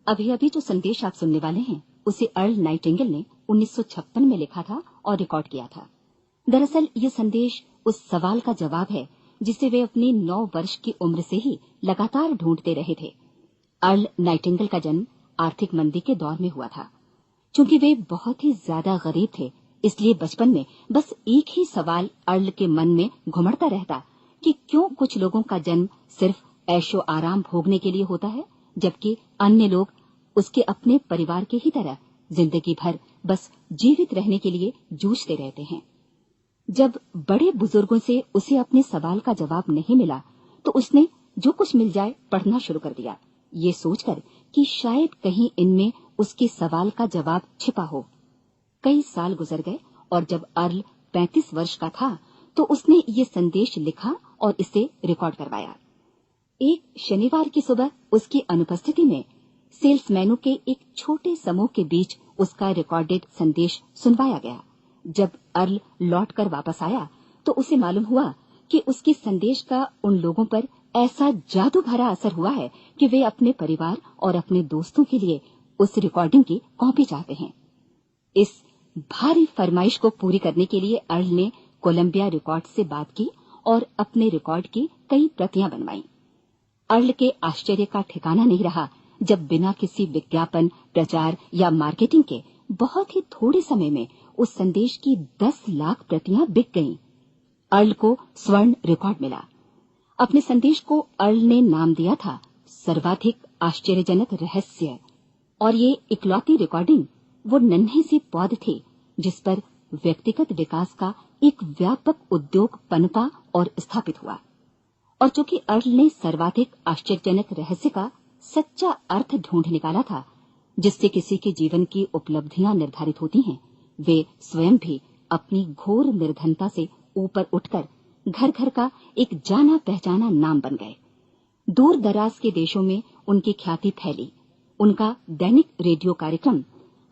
अभी अभी जो संदेश आप सुनने वाले हैं उसे अर्ल नाइटिंगेल ने 1956 में लिखा था और रिकॉर्ड किया था। दरअसल ये संदेश उस सवाल का जवाब है जिसे वे अपनी 9 वर्ष की उम्र से ही लगातार ढूंढते रहे थे। अर्ल नाइटिंगेल का जन्म आर्थिक मंदी के दौर में हुआ था। चूंकि वे बहुत ही ज्यादा गरीब थे, इसलिए बचपन में बस एक ही सवाल अर्ल के मन में घुमड़ता रहता कि क्यों कुछ लोगों का जन्म सिर्फ ऐशो आराम भोगने के लिए होता है, जबकि अन्य लोग उसके अपने परिवार के ही तरह जिंदगी भर बस जीवित रहने के लिए जूझते रहते हैं। जब बड़े बुजुर्गों से उसे अपने सवाल का जवाब नहीं मिला, तो उसने जो कुछ मिल जाए पढ़ना शुरू कर दिया, ये सोचकर कि शायद कहीं इनमें उसके सवाल का जवाब छिपा हो। कई साल गुजर गए और जब अर्ल 35 वर्ष का था तो उसने ये संदेश लिखा और इसे रिकॉर्ड करवाया। एक शनिवार की सुबह उसकी अनुपस्थिति में सेल्समैनों के एक छोटे समूह के बीच उसका रिकॉर्डेड संदेश सुनवाया गया। जब अर्ल लौटकर वापस आया तो उसे मालूम हुआ कि उसके संदेश का उन लोगों पर ऐसा जादू भरा असर हुआ है कि वे अपने परिवार और अपने दोस्तों के लिए उस रिकॉर्डिंग की कॉपी चाहते हैं। इस भारी फरमाइश को पूरी करने के लिए अर्ल ने कोलंबिया रिकॉर्ड से बात की और अपने रिकॉर्ड की कई प्रतियां बनवाई। अर्ल के आश्चर्य का ठिकाना नहीं रहा जब बिना किसी विज्ञापन, प्रचार या मार्केटिंग के बहुत ही थोड़े समय में उस संदेश की 10 लाख प्रतियां बिक गईं। अर्ल को स्वर्ण रिकॉर्ड मिला। अपने संदेश को अर्ल ने नाम दिया था सर्वाधिक आश्चर्यजनक रहस्य, और ये इकलौती रिकॉर्डिंग वो नन्हे से पौध थे जिस पर व्यक्तिगत विकास का एक व्यापक उद्योग पनपा और स्थापित हुआ। और चूंकि अर्ल ने सर्वाधिक आश्चर्यजनक रहस्य का सच्चा अर्थ ढूंढ निकाला था, जिससे किसी के जीवन की उपलब्धियां निर्धारित होती हैं, वे स्वयं भी अपनी घोर निर्धनता से ऊपर उठकर घर घर का एक जाना पहचाना नाम बन गए। दूर दराज के देशों में उनकी ख्याति फैली। उनका दैनिक रेडियो कार्यक्रम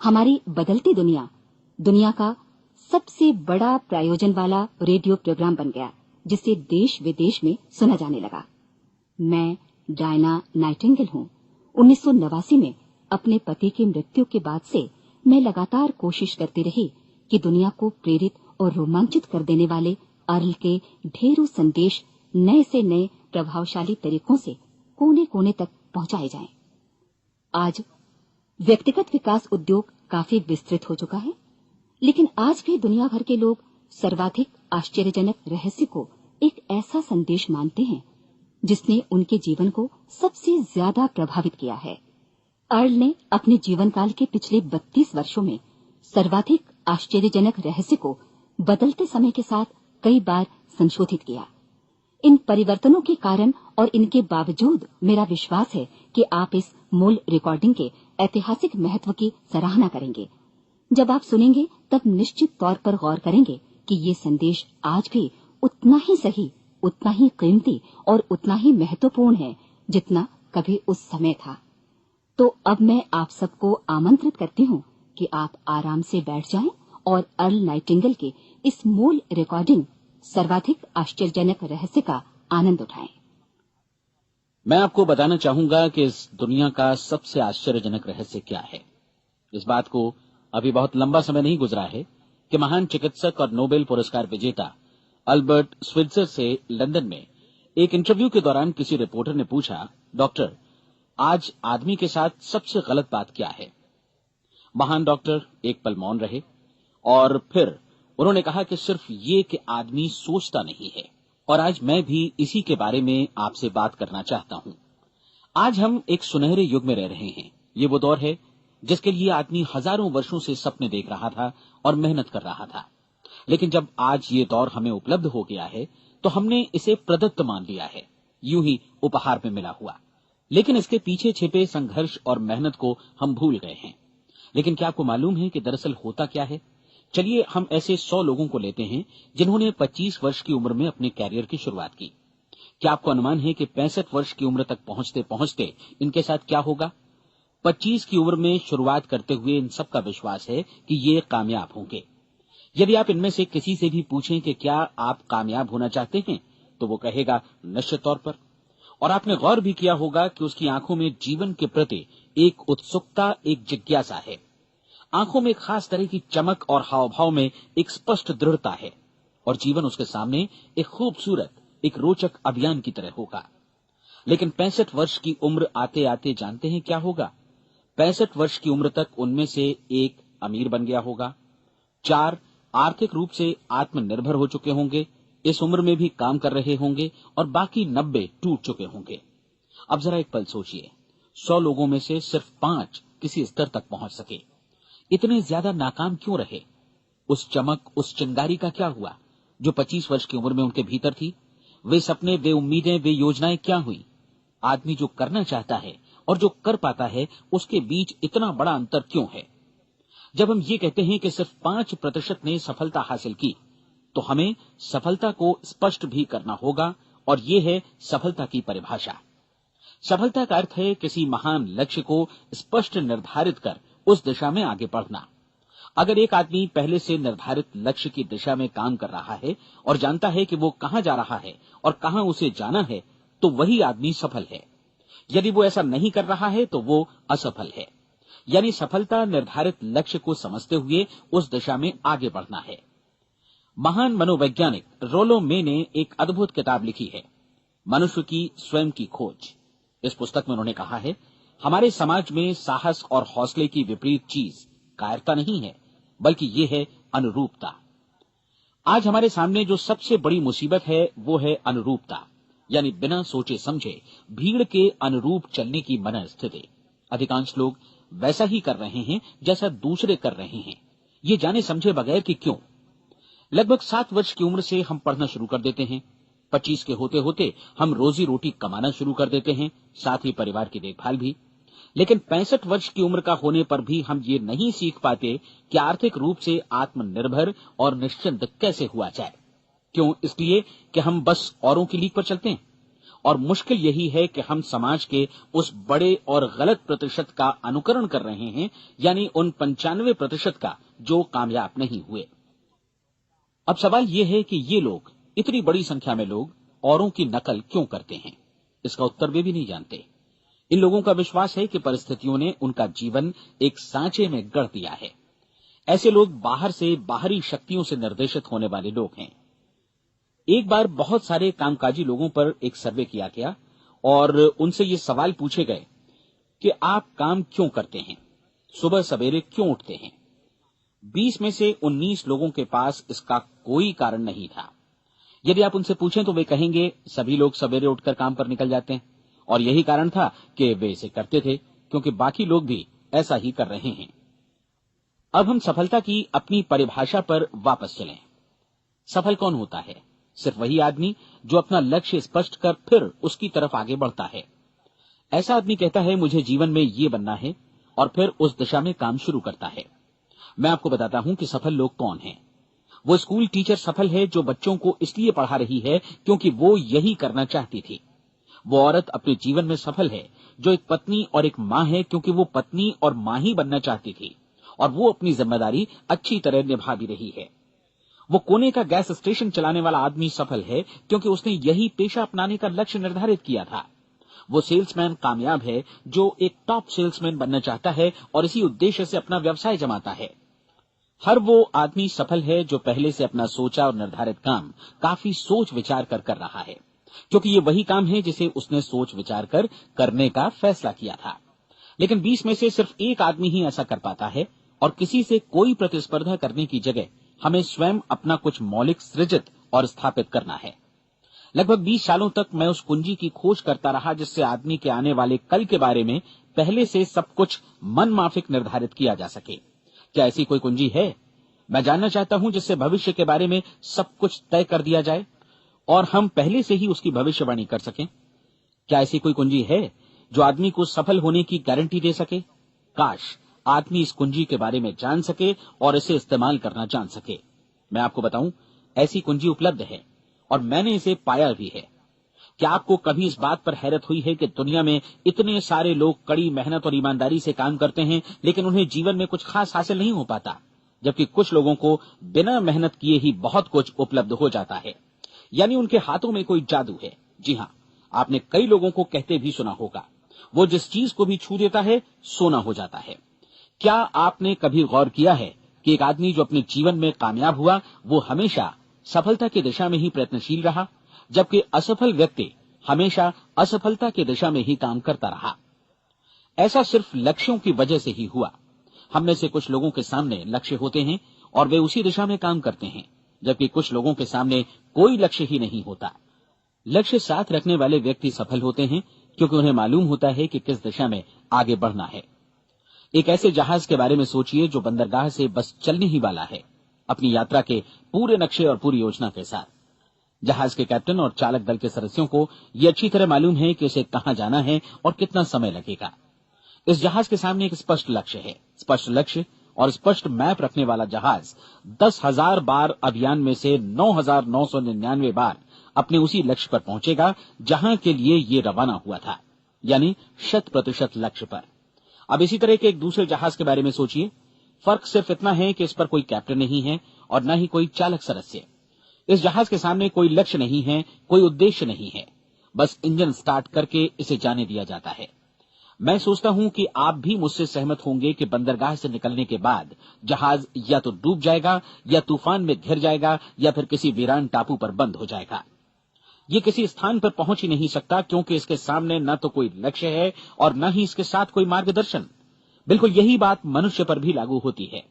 हमारी बदलती दुनिया का सबसे बड़ा प्रायोजन वाला रेडियो प्रोग्राम बन गया, जिसे देश विदेश में सुना जाने लगा। मैं डायना नाइटिंगेल हूं। 1989 में अपने पति की मृत्यु के बाद से मैं लगातार कोशिश करती रही कि दुनिया को प्रेरित और रोमांचित कर देने वाले अर्ल के ढेरों संदेश नए से नए प्रभावशाली तरीकों से कोने कोने तक पहुंचाए जाएं। आज व्यक्तिगत विकास उद्योग काफी विस्तृत हो चुका है, लेकिन आज भी दुनिया भर के लोग सर्वाधिक आश्चर्यजनक रहस्य को एक ऐसा संदेश मानते हैं जिसने उनके जीवन को सबसे ज्यादा प्रभावित किया है। अर्ल ने अपने जीवन काल के पिछले 32 वर्षों में सर्वाधिक आश्चर्यजनक रहस्य को बदलते समय के साथ कई बार संशोधित किया। इन परिवर्तनों के कारण और इनके बावजूद मेरा विश्वास है कि आप इस मूल रिकॉर्डिंग के ऐतिहासिक महत्व की सराहना करेंगे। जब आप सुनेंगे तब निश्चित तौर पर गौर करेंगे कि ये संदेश आज भी उतना ही सही, उतना ही कीमती और उतना ही महत्वपूर्ण है जितना कभी उस समय था। तो अब मैं आप सबको आमंत्रित करती हूँ कि आप आराम से बैठ जाएं और अर्ल नाइटिंगेल के इस मूल रिकॉर्डिंग सर्वाधिक आश्चर्यजनक रहस्य का आनंद उठाएं। मैं आपको बताना चाहूंगा कि इस दुनिया का सबसे आश्चर्यजनक रहस्य क्या है। इस बात को अभी बहुत लंबा समय नहीं गुजरा है कि महान चिकित्सक और नोबेल पुरस्कार विजेता अल्बर्ट स्विट्जर से लंदन में एक इंटरव्यू के दौरान किसी रिपोर्टर ने पूछा, डॉक्टर, आज आदमी के साथ सबसे गलत बात क्या है? महान डॉक्टर एक पल मौन रहे और फिर उन्होंने कहा कि सिर्फ ये कि आदमी सोचता नहीं है। और आज मैं भी इसी के बारे में आपसे बात करना चाहता हूं। आज हम एक सुनहरे युग में रह रहे हैं। ये वो दौर है जिसके लिए आदमी हजारों वर्षों से सपने देख रहा था और मेहनत कर रहा था। लेकिन जब आज ये दौर हमें उपलब्ध हो गया है तो हमने इसे प्रदत्त मान लिया है, यूं ही उपहार में मिला हुआ। लेकिन इसके पीछे छिपे संघर्ष और मेहनत को हम भूल गए हैं। लेकिन क्या आपको मालूम है कि दरअसल होता क्या है? चलिए हम ऐसे 100 लोगों को लेते हैं जिन्होंने 25 वर्ष की उम्र में अपने कैरियर की शुरुआत की। क्या आपको अनुमान है कि 65 वर्ष की उम्र तक पहुंचते पहुंचते इनके साथ क्या होगा? 25 की उम्र में शुरुआत करते हुए इन सबका विश्वास है कि ये कामयाब होंगे। यदि आप इनमें से किसी से भी पूछें कि क्या आप कामयाब होना चाहते हैं, तो वो कहेगा निश्चित तौर पर। और आपने गौर भी किया होगा कि उसकी आंखों में जीवन के प्रति एक उत्सुकता, एक जिज्ञासा है। आंखों में एक खास तरह की चमक और हाव भाव में एक स्पष्ट दृढ़ता है और जीवन उसके सामने एक खूबसूरत, एक रोचक अभियान की तरह होगा। लेकिन 65 वर्ष की उम्र आते आते जानते हैं क्या होगा? 65 वर्ष की उम्र तक उनमें से एक अमीर बन गया होगा, 4 आर्थिक रूप से आत्मनिर्भर हो चुके होंगे, इस उम्र में भी काम कर रहे होंगे और बाकी 90 टूट चुके होंगे। अब जरा एक पल सोचिए, 100 लोगों में से सिर्फ 5 किसी स्तर तक पहुंच सके। इतने ज्यादा नाकाम क्यों रहे? उस चमक, उस चिंगारी का क्या हुआ जो 25 वर्ष की उम्र में उनके भीतर थी? वे सपने, वे उम्मीदें, वे योजनाएं क्या हुई? आदमी जो करना चाहता है और जो कर पाता है, उसके बीच इतना बड़ा अंतर क्यों है? जब हम ये कहते हैं कि सिर्फ 5% ने सफलता हासिल की, तो हमें सफलता को स्पष्ट भी करना होगा, और ये है सफलता की परिभाषा। सफलता का अर्थ है किसी महान लक्ष्य को स्पष्ट निर्धारित कर उस दिशा में आगे बढ़ना। अगर एक आदमी पहले से निर्धारित लक्ष्य की दिशा में काम कर रहा है और जानता है कि वो कहां जा रहा है और कहां उसे जाना है, तो वही आदमी सफल है। यदि वो ऐसा नहीं कर रहा है तो वो असफल है। यानी सफलता निर्धारित लक्ष्य को समझते हुए उस दिशा में आगे बढ़ना है। महान मनोवैज्ञानिक रोलो मे ने एक अद्भुत किताब लिखी है, मनुष्य की स्वयं की खोज। इस पुस्तक में उन्होंने कहा है, हमारे समाज में साहस और हौसले की विपरीत चीज कायरता नहीं है, बल्कि ये है अनुरूपता। आज हमारे सामने जो सबसे बड़ी मुसीबत है वो है अनुरूपता, यानी बिना सोचे समझे भीड़ के अनुरूप चलने की मनस्थिति। अधिकांश लोग वैसा ही कर रहे हैं जैसा दूसरे कर रहे हैं, ये जाने समझे बगैर कि क्यों। लगभग 7 वर्ष की उम्र से हम पढ़ना शुरू कर देते हैं, 25 के होते होते हम रोजी रोटी कमाना शुरू कर देते हैं, साथ ही परिवार की देखभाल भी। लेकिन 65 वर्ष की उम्र का होने पर भी हम ये नहीं सीख पाते कि आर्थिक रूप से आत्मनिर्भर और निश्चिंत कैसे हुआ जाए। क्यों? इसलिए कि हम बस औरों की लीक पर चलते हैं। और मुश्किल यही है कि हम समाज के उस बड़े और गलत प्रतिशत का अनुकरण कर रहे हैं, यानी उन 95% का जो कामयाब नहीं हुए। अब सवाल यह है कि ये लोग, इतनी बड़ी संख्या में लोग, औरों की नकल क्यों करते हैं? इसका उत्तर वे भी नहीं जानते। इन लोगों का विश्वास है कि परिस्थितियों ने उनका जीवन एक सांचे में गढ़ दिया है। ऐसे लोग बाहर से, बाहरी शक्तियों से निर्देशित होने वाले लोग हैं। एक बार बहुत सारे कामकाजी लोगों पर एक सर्वे किया गया और उनसे ये सवाल पूछे गए कि आप काम क्यों करते हैं, सुबह सवेरे क्यों उठते हैं? 20 में से 19 लोगों के पास इसका कोई कारण नहीं था। यदि आप उनसे पूछें तो वे कहेंगे सभी लोग सवेरे उठकर काम पर निकल जाते हैं, और यही कारण था कि वे इसे करते थे क्योंकि बाकी लोग भी ऐसा ही कर रहे हैं। अब हम सफलता की अपनी परिभाषा पर वापस चलें। सफल कौन होता है? सिर्फ वही आदमी जो अपना लक्ष्य स्पष्ट कर फिर उसकी तरफ आगे बढ़ता है। ऐसा आदमी कहता है मुझे जीवन में ये बनना है, और फिर उस दिशा में काम शुरू करता है। मैं आपको बताता हूं कि सफल लोग कौन हैं। वो स्कूल टीचर सफल है जो बच्चों को इसलिए पढ़ा रही है क्योंकि वो यही करना चाहती थी। वो औरत अपने जीवन में सफल है जो एक पत्नी और एक मां है क्योंकि वो पत्नी और मां ही बनना चाहती थी, और वो अपनी जिम्मेदारी अच्छी तरह निभा भी रही है। वो कोने का गैस स्टेशन चलाने वाला आदमी सफल है क्योंकि उसने यही पेशा अपनाने का लक्ष्य निर्धारित किया था। वो सेल्समैन कामयाब है जो एक टॉप सेल्समैन बनना चाहता है और इसी उद्देश्य से अपना व्यवसाय जमाता है। हर वो आदमी सफल है जो पहले से अपना सोचा और निर्धारित काम काफी सोच विचार कर रहा है, क्योंकि ये वही काम है जिसे उसने सोच विचार कर करने का फैसला किया था। लेकिन 20 में से सिर्फ एक आदमी ही ऐसा कर पाता है, और किसी से कोई प्रतिस्पर्धा करने की जगह हमें स्वयं अपना कुछ मौलिक सृजित और स्थापित करना है। लगभग 20 सालों तक मैं उस कुंजी की खोज करता रहा जिससे आदमी के आने वाले कल के बारे में पहले से सब कुछ मन माफिक निर्धारित किया जा सके। क्या ऐसी कोई कुंजी है? मैं जानना चाहता हूं जिससे भविष्य के बारे में सब कुछ तय कर दिया जाए और हम पहले से ही उसकी भविष्यवाणी कर सकें। क्या ऐसी कोई कुंजी है जो आदमी को सफल होने की गारंटी दे सके? काश आदमी इस कुंजी के बारे में जान सके और इसे इस्तेमाल करना जान सके। मैं आपको बताऊं, ऐसी कुंजी उपलब्ध है और मैंने इसे पाया भी है। क्या आपको कभी इस बात पर हैरत हुई है कि दुनिया में इतने सारे लोग कड़ी मेहनत और ईमानदारी से काम करते हैं लेकिन उन्हें जीवन में कुछ खास हासिल नहीं हो पाता, जबकि कुछ लोगों को बिना मेहनत किए ही बहुत कुछ उपलब्ध हो जाता है। यानी उनके हाथों में कोई जादू है। जी हां, आपने कई लोगों को कहते भी सुना होगा, वो जिस चीज को भी छू देता है सोना हो जाता है। क्या आपने कभी गौर किया है कि एक आदमी जो अपने जीवन में कामयाब हुआ वो हमेशा सफलता की दिशा में ही प्रयत्नशील रहा, जबकि असफल व्यक्ति हमेशा असफलता की दिशा में ही काम करता रहा। ऐसा सिर्फ लक्ष्यों की वजह से ही हुआ। हम में से कुछ लोगों के सामने लक्ष्य होते हैं और वे उसी दिशा में काम करते हैं, जबकि कुछ लोगों के सामने कोई लक्ष्य ही नहीं होता। लक्ष्य साथ रखने वाले व्यक्ति सफल होते हैं क्योंकि उन्हें मालूम होता है कि किस दिशा में आगे बढ़ना है। एक ऐसे जहाज के बारे में सोचिए जो बंदरगाह से बस चलने ही वाला है, अपनी यात्रा के पूरे नक्शे और पूरी योजना के साथ। जहाज के कैप्टन और चालक दल के सदस्यों को यह अच्छी तरह मालूम है कि उसे कहां जाना है और कितना समय लगेगा। इस जहाज के सामने एक स्पष्ट लक्ष्य है। स्पष्ट लक्ष्य और स्पष्ट मैप रखने वाला जहाज 10,000 बार अभियान में से 9,999 बार अपने उसी लक्ष्य पर पहुंचेगा जहां के लिए ये रवाना हुआ था, यानी 100% लक्ष्य पर। अब इसी तरह के एक दूसरे जहाज के बारे में सोचिए। फर्क सिर्फ इतना है कि इस पर कोई कैप्टन नहीं है और न ही कोई चालक सदस्य। इस जहाज के सामने कोई लक्ष्य नहीं है, कोई उद्देश्य नहीं है, बस इंजन स्टार्ट करके इसे जाने दिया जाता है। मैं सोचता हूं कि आप भी मुझसे सहमत होंगे कि बंदरगाह से निकलने के बाद जहाज या तो डूब जाएगा या तूफान में घिर जाएगा या फिर किसी वीरान टापू पर बंद हो जाएगा। ये किसी स्थान पर पहुंच ही नहीं सकता क्योंकि इसके सामने न तो कोई लक्ष्य है और न ही इसके साथ कोई मार्गदर्शन। बिल्कुल यही बात मनुष्य पर भी लागू होती है।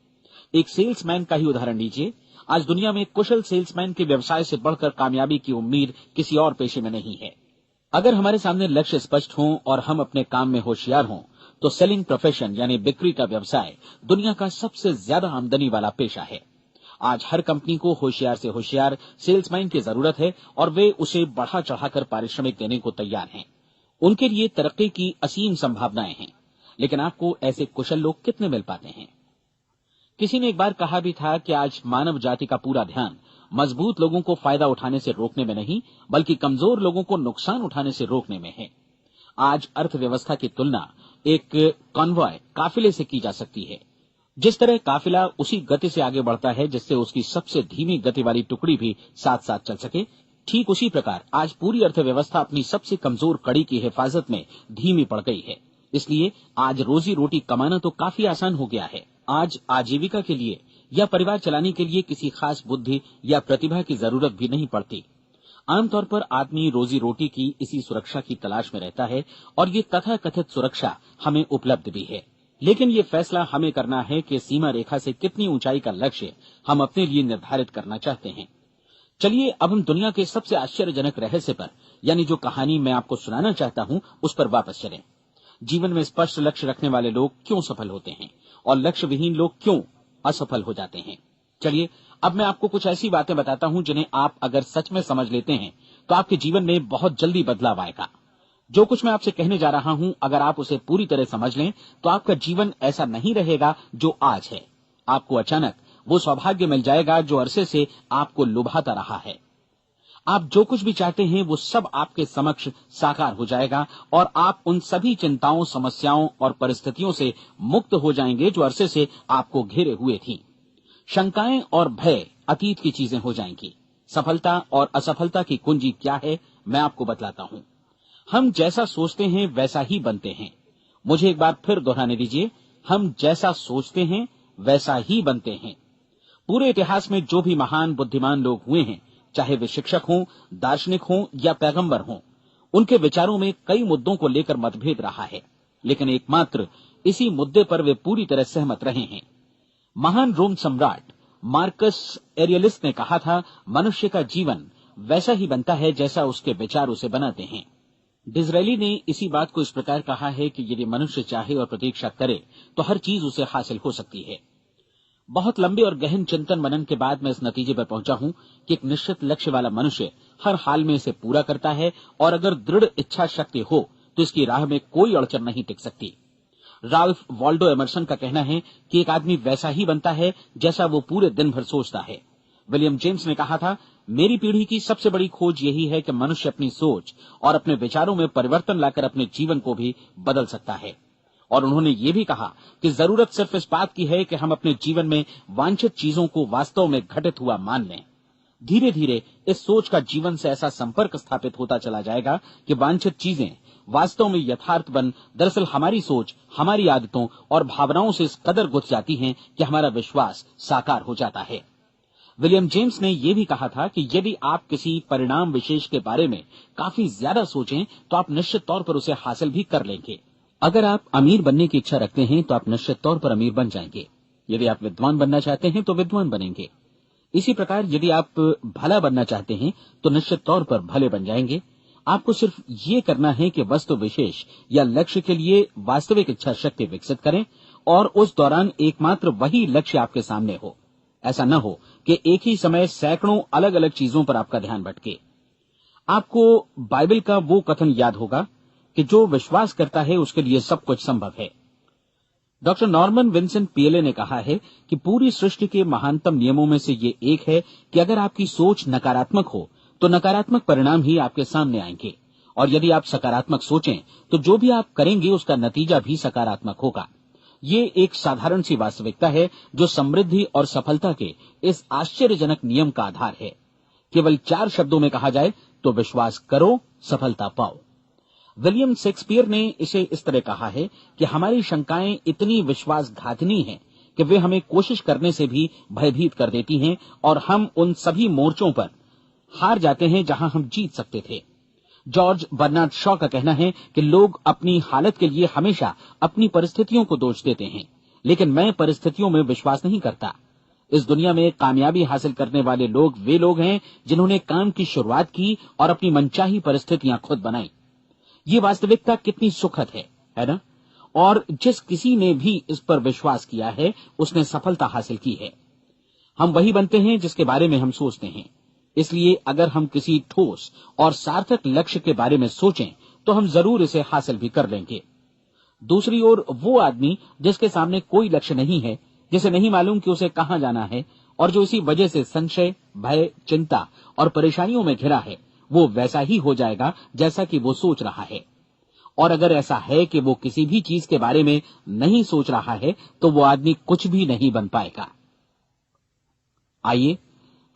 एक सेल्समैन का ही उदाहरण लीजिए। आज दुनिया में कुशल सेल्समैन के व्यवसाय से बढ़कर कामयाबी की उम्मीद किसी और पेशे में नहीं है। अगर हमारे सामने लक्ष्य स्पष्ट हों और हम अपने काम में होशियार हों तो सेलिंग प्रोफेशन यानी बिक्री का व्यवसाय दुनिया का सबसे ज्यादा आमदनी वाला पेशा है। आज हर कंपनी को होशियार से होशियार सेल्समैन की जरूरत है और वे उसे बढ़ा चढ़ाकर पारिश्रमिक देने को तैयार हैं। उनके लिए तरक्की की असीम संभावनाएं हैं, लेकिन आपको ऐसे कुशल लोग कितने मिल पाते हैं? किसी ने एक बार कहा भी था कि आज मानव जाति का पूरा ध्यान मजबूत लोगों को फायदा उठाने से रोकने में नहीं, बल्कि कमजोर लोगों को नुकसान उठाने से रोकने में है। आज अर्थव्यवस्था की तुलना एक कॉन्वॉय काफिले से की जा सकती है। जिस तरह काफिला उसी गति से आगे बढ़ता है जिससे उसकी सबसे धीमी गति वाली टुकड़ी भी साथ साथ चल सके, ठीक उसी प्रकार आज पूरी अर्थव्यवस्था अपनी सबसे कमजोर कड़ी की हिफाजत में धीमी पड़ गई है। इसलिए आज रोजी रोटी कमाना तो काफी आसान हो गया है। आज आजीविका के लिए या परिवार चलाने के लिए किसी खास बुद्धि या प्रतिभा की जरूरत भी नहीं पड़ती। आमतौर पर आदमी रोजी रोटी की इसी सुरक्षा की तलाश में रहता है और ये तथाकथित सुरक्षा हमें उपलब्ध भी है। लेकिन ये फैसला हमें करना है कि सीमा रेखा से कितनी ऊंचाई का लक्ष्य हम अपने लिए निर्धारित करना चाहते हैं। चलिए अब हम दुनिया के सबसे आश्चर्यजनक रहस्य पर, यानी जो कहानी मैं आपको सुनाना चाहता हूं, उस पर वापस चलें। जीवन में स्पष्ट लक्ष्य रखने वाले लोग क्यों सफल होते हैं और लक्ष्य विहीन लोग क्यों असफल हो जाते हैं? चलिए अब मैं आपको कुछ ऐसी बातें बताता हूं जिन्हें आप अगर सच में समझ लेते हैं तो आपके जीवन में बहुत जल्दी बदलाव आएगा। जो कुछ मैं आपसे कहने जा रहा हूं, अगर आप उसे पूरी तरह समझ लें तो आपका जीवन ऐसा नहीं रहेगा जो आज है। आपको अचानक वो सौभाग्य मिल जाएगा जो अरसे से आपको लुभाता रहा है। आप जो कुछ भी चाहते हैं वो सब आपके समक्ष साकार हो जाएगा और आप उन सभी चिंताओं, समस्याओं और परिस्थितियों से मुक्त हो जाएंगे जो अरसे से आपको घेरे हुए थी। शंकाएं और भय अतीत की चीजें हो जाएंगी। सफलता और असफलता की कुंजी क्या है, मैं आपको बतलाता हूं। हम जैसा सोचते हैं वैसा ही बनते हैं। मुझे एक बार फिर दोहराने दीजिए, हम जैसा सोचते हैं वैसा ही बनते हैं। पूरे इतिहास में जो भी महान बुद्धिमान लोग हुए हैं, चाहे वे शिक्षक हों, दार्शनिक हों या पैगंबर हों, उनके विचारों में कई मुद्दों को लेकर मतभेद रहा है, लेकिन एकमात्र इसी मुद्दे पर वे पूरी तरह सहमत रहे हैं। महान रोम सम्राट मार्कस एरियलिस ने कहा था, मनुष्य का जीवन वैसा ही बनता है जैसा उसके विचार उसे बनाते हैं। डिज़रायली ने इसी बात को इस प्रकार कहा है कि यदि मनुष्य चाहे और प्रतीक्षा करे तो हर चीज उसे हासिल हो सकती है। बहुत लंबे और गहन चिंतन मनन के बाद मैं इस नतीजे पर पहुंचा हूं कि एक निश्चित लक्ष्य वाला मनुष्य हर हाल में इसे पूरा करता है और अगर दृढ़ इच्छा शक्ति हो तो इसकी राह में कोई अड़चन नहीं टिक सकती। राल्फ वॉल्डो एमर्सन का कहना है कि एक आदमी वैसा ही बनता है जैसा वो पूरे दिन भर सोचता है। विलियम जेम्स ने कहा था, मेरी पीढ़ी की सबसे बड़ी खोज यही है कि मनुष्य अपनी सोच और अपने विचारों में परिवर्तन लाकर अपने जीवन को भी बदल सकता है। और उन्होंने ये भी कहा कि जरूरत सिर्फ इस बात की है कि हम अपने जीवन में वांछित चीजों को वास्तव में घटित हुआ मान लें। धीरे धीरे इस सोच का जीवन से ऐसा संपर्क स्थापित होता चला जाएगा कि वांछित चीजें वास्तव में यथार्थ बन दरअसल हमारी सोच, हमारी आदतों और भावनाओं से इस कदर गुथ जाती हैं कि हमारा विश्वास साकार हो जाता है। विलियम जेम्स ने यह भी कहा था कि यदि आप किसी परिणाम विशेष के बारे में काफी ज्यादा सोचें तो आप निश्चित तौर पर उसे हासिल भी कर लेंगे। अगर आप अमीर बनने की इच्छा रखते हैं तो आप निश्चित तौर पर अमीर बन जाएंगे। यदि आप विद्वान बनना चाहते हैं तो विद्वान बनेंगे। इसी प्रकार यदि आप भला बनना चाहते हैं तो निश्चित तौर पर भले बन जाएंगे। आपको सिर्फ ये करना है कि वस्तु विशेष या लक्ष्य के लिए वास्तविक इच्छा शक्ति विकसित करें और उस दौरान एकमात्र वही लक्ष्य आपके सामने हो। ऐसा न हो कि एक ही समय सैकड़ों अलग अलग चीजों पर आपका ध्यान भटके। आपको बाइबल का वो कथन याद होगा कि जो विश्वास करता है उसके लिए सब कुछ संभव है। डॉक्टर नॉर्मन विंसेंट पीएले ने कहा है कि पूरी सृष्टि के महानतम नियमों में से ये एक है कि अगर आपकी सोच नकारात्मक हो तो नकारात्मक परिणाम ही आपके सामने आएंगे, और यदि आप सकारात्मक सोचें तो जो भी आप करेंगे उसका नतीजा भी सकारात्मक होगा। ये एक साधारण सी वास्तविकता है जो समृद्धि और सफलता के इस आश्चर्यजनक नियम का आधार है। केवल 4 शब्दों में कहा जाए तो विश्वास करो, सफलता पाओ। विलियम शेक्सपियर ने इसे इस तरह कहा है कि हमारी शंकाएं इतनी विश्वासघातनी हैं कि वे हमें कोशिश करने से भी भयभीत कर देती हैं और हम उन सभी मोर्चों पर हार जाते हैं जहां हम जीत सकते थे। जॉर्ज बर्नार्ड शॉ का कहना है कि लोग अपनी हालत के लिए हमेशा अपनी परिस्थितियों को दोष देते हैं, लेकिन मैं परिस्थितियों में विश्वास नहीं करता। इस दुनिया में कामयाबी हासिल करने वाले लोग वे लोग हैं जिन्होंने काम की शुरुआत की और अपनी मनचाही परिस्थितियां खुद बनाई। ये वास्तविकता कितनी सुखद है ना? और जिस किसी ने भी इस पर विश्वास किया है उसने सफलता हासिल की है। हम वही बनते हैं जिसके बारे में हम सोचते हैं। इसलिए अगर हम किसी ठोस और सार्थक लक्ष्य के बारे में सोचें तो हम जरूर इसे हासिल भी कर लेंगे। दूसरी ओर वो आदमी जिसके सामने कोई लक्ष्य नहीं है, जिसे नहीं मालूम कि उसे कहां जाना है और जो इसी वजह से संशय, भय, चिंता और परेशानियों में घिरा है, वो वैसा ही हो जाएगा जैसा कि वो सोच रहा है। और अगर ऐसा है कि वो किसी भी चीज के बारे में नहीं सोच रहा है तो वो आदमी कुछ भी नहीं बन पाएगा। आइए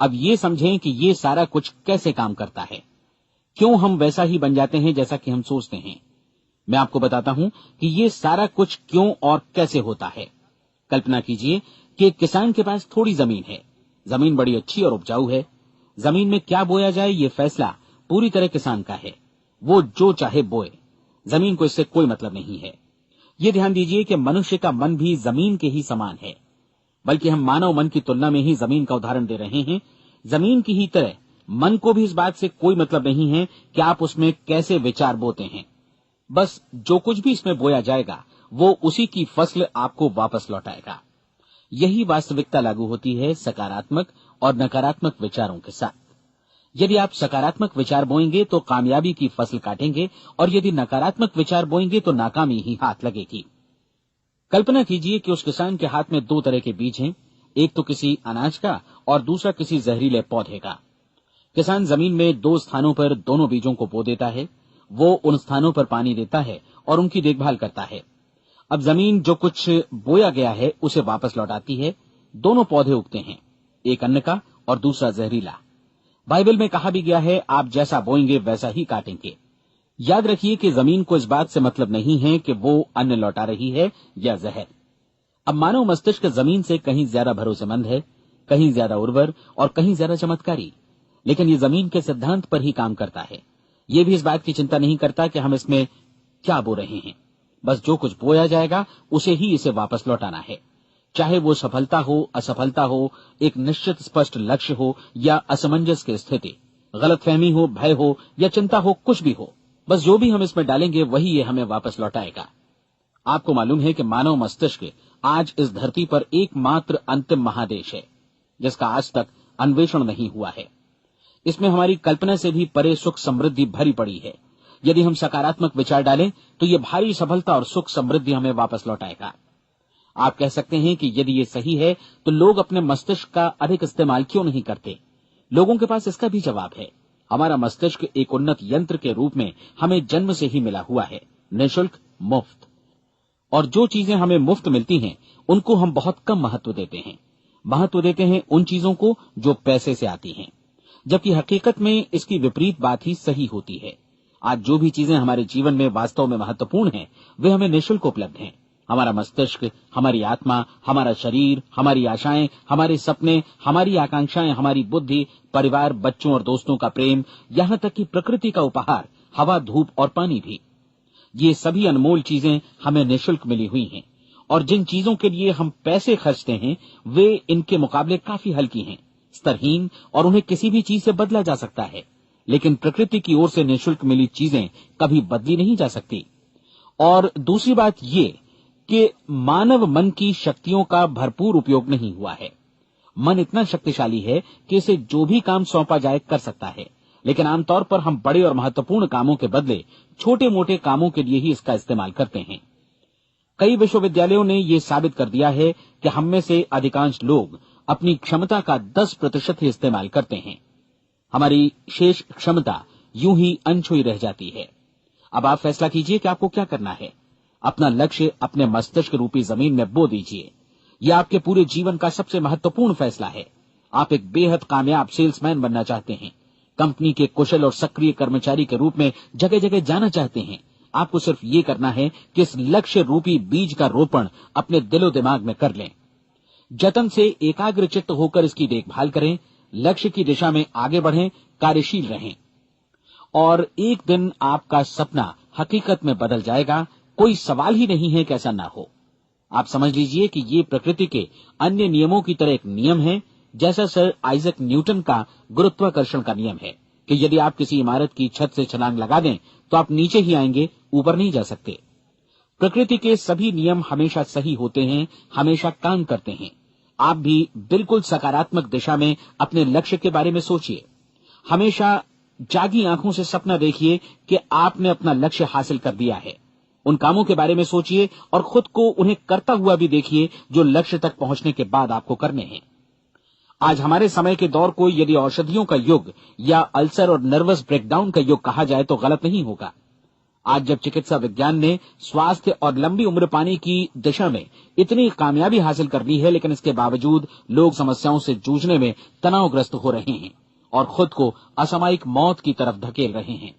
अब ये समझें कि ये सारा कुछ कैसे काम करता है, क्यों हम वैसा ही बन जाते हैं जैसा कि हम सोचते हैं। मैं आपको बताता हूं कि ये सारा कुछ क्यों और कैसे होता है। कल्पना कीजिए कि एक किसान के पास थोड़ी जमीन है। जमीन बड़ी अच्छी और उपजाऊ है। जमीन में क्या बोया जाए ये फैसला पूरी तरह किसान का है। वो जो चाहे बोए, जमीन को इससे कोई मतलब नहीं है। ये ध्यान दीजिए कि मनुष्य का मन भी जमीन के ही समान है, बल्कि हम मानव मन की तुलना में ही जमीन का उदाहरण दे रहे हैं। जमीन की ही तरह मन को भी इस बात से कोई मतलब नहीं है कि आप उसमें कैसे विचार बोते हैं। बस जो कुछ भी इसमें बोया जाएगा वो उसी की फसल आपको वापस लौटाएगा। यही वास्तविकता लागू होती है सकारात्मक और नकारात्मक विचारों के साथ। यदि आप सकारात्मक विचार बोएंगे तो कामयाबी की फसल काटेंगे, और यदि नकारात्मक विचार बोएंगे तो नाकामी ही हाथ लगेगी। कल्पना कीजिए कि उस किसान के हाथ में 2 तरह के बीज हैं, एक तो किसी अनाज का और दूसरा किसी जहरीले पौधे का। किसान जमीन में 2 स्थानों पर दोनों बीजों को बो देता है। वो उन स्थानों पर पानी देता है और उनकी देखभाल करता है। अब जमीन जो कुछ बोया गया है उसे वापस लौटाती है। दोनों पौधे उगते हैं, एक अन्न का और दूसरा जहरीला। बाइबल में कहा भी गया है, आप जैसा बोएंगे वैसा ही काटेंगे। याद रखिए कि जमीन को इस बात से मतलब नहीं है कि वो अन्न लौटा रही है या जहर। अब मानव मस्तिष्क जमीन से कहीं ज्यादा भरोसेमंद है, कहीं ज्यादा उर्वर और कहीं ज्यादा चमत्कारी, लेकिन ये जमीन के सिद्धांत पर ही काम करता है। ये भी इस बात की चिंता नहीं करता कि हम इसमें क्या बो रहे हैं। बस जो कुछ बोया जाएगा उसे ही इसे वापस लौटाना है, चाहे वो सफलता हो, असफलता हो, एक निश्चित स्पष्ट लक्ष्य हो या असमंजस की स्थिति, गलतफहमी हो, भय हो या चिंता हो, कुछ भी हो। बस जो भी हम इसमें डालेंगे वही ये हमें वापस लौटाएगा। आपको मालूम है कि मानव मस्तिष्क आज इस धरती पर एकमात्र अंतिम महादेश है जिसका आज तक अन्वेषण नहीं हुआ है। इसमें हमारी कल्पना से भी परे सुख समृद्धि भरी पड़ी है। यदि हम सकारात्मक विचार डालें तो ये भारी सफलता और सुख समृद्धि हमें वापस लौटाएगा। आप कह सकते हैं कि यदि ये सही है तो लोग अपने मस्तिष्क का अधिक इस्तेमाल क्यों नहीं करते? लोगों के पास इसका भी जवाब है। हमारा मस्तिष्क एक उन्नत यंत्र के रूप में हमें जन्म से ही मिला हुआ है, निःशुल्क, मुफ्त। और जो चीजें हमें मुफ्त मिलती हैं उनको हम बहुत कम महत्व देते हैं। महत्व देते हैं उन चीजों को जो पैसे से आती हैं। जबकि हकीकत में इसकी विपरीत बात ही सही होती है। आज जो भी चीजें हमारे जीवन में वास्तव में महत्वपूर्ण हैं, वे हमें निःशुल्क उपलब्ध हैं। हमारा मस्तिष्क, हमारी आत्मा, हमारा शरीर, हमारी आशाएं, हमारे सपने, हमारी आकांक्षाएं, हमारी बुद्धि, परिवार, बच्चों और दोस्तों का प्रेम, यहां तक कि प्रकृति का उपहार, हवा, धूप और पानी भी, ये सभी अनमोल चीजें हमें निःशुल्क मिली हुई हैं। और जिन चीजों के लिए हम पैसे खर्चते हैं, वे इनके मुकाबले काफी हल्की हैं, स्तरहीन, और उन्हें किसी भी चीज से बदला जा सकता है। लेकिन प्रकृति की ओर से निःशुल्क मिली चीजें कभी बदली नहीं जा सकती। और दूसरी बात ये कि मानव मन की शक्तियों का भरपूर उपयोग नहीं हुआ है। मन इतना शक्तिशाली है कि इसे जो भी काम सौंपा जाए कर सकता है, लेकिन आमतौर पर हम बड़े और महत्वपूर्ण कामों के बदले छोटे मोटे कामों के लिए ही इसका इस्तेमाल करते हैं। कई विश्वविद्यालयों ने यह साबित कर दिया है कि हम में से अधिकांश लोग अपनी क्षमता का 10% ही इस्तेमाल करते हैं। हमारी शेष क्षमता यूं ही अनछुई रह जाती है। अब आप फैसला कीजिए कि आपको क्या करना है। अपना लक्ष्य अपने मस्तिष्क रूपी जमीन में बो दीजिए। यह आपके पूरे जीवन का सबसे महत्वपूर्ण फैसला है। आप एक बेहद कामयाब सेल्समैन बनना चाहते हैं, कंपनी के कुशल और सक्रिय कर्मचारी के रूप में जगह जगह जाना चाहते हैं। आपको सिर्फ ये करना है कि इस लक्ष्य रूपी बीज का रोपण अपने दिलो दिमाग में कर लें। जतन से एकाग्रचित्त होकर इसकी देखभाल करें, लक्ष्य की दिशा में आगे बढ़ें, कार्यशील रहें, और एक दिन आपका सपना हकीकत में बदल जाएगा। कोई सवाल ही नहीं है कि ऐसा ना हो। आप समझ लीजिए कि ये प्रकृति के अन्य नियमों की तरह एक नियम है, जैसा सर आइजक न्यूटन का गुरुत्वाकर्षण का नियम है कि यदि आप किसी इमारत की छत से छलांग लगा दें तो आप नीचे ही आएंगे, ऊपर नहीं जा सकते। प्रकृति के सभी नियम हमेशा सही होते हैं, हमेशा काम करते हैं। आप भी बिल्कुल सकारात्मक दिशा में अपने लक्ष्य के बारे में सोचिए। हमेशा जागी आंखों से सपना देखिए कि आपने अपना लक्ष्य हासिल कर दिया है। उन कामों के बारे में सोचिए और खुद को उन्हें करता हुआ भी देखिए जो लक्ष्य तक पहुंचने के बाद आपको करने हैं। आज हमारे समय के दौर को यदि औषधियों का युग या अल्सर और नर्वस ब्रेकडाउन का युग कहा जाए तो गलत नहीं होगा। आज जब चिकित्सा विज्ञान ने स्वास्थ्य और लंबी उम्र पाने की दिशा में इतनी कामयाबी हासिल कर ली है, लेकिन इसके बावजूद लोग समस्याओं से जूझने में तनावग्रस्त हो रहे हैं और खुद को असामयिक मौत की तरफ धकेल रहे हैं।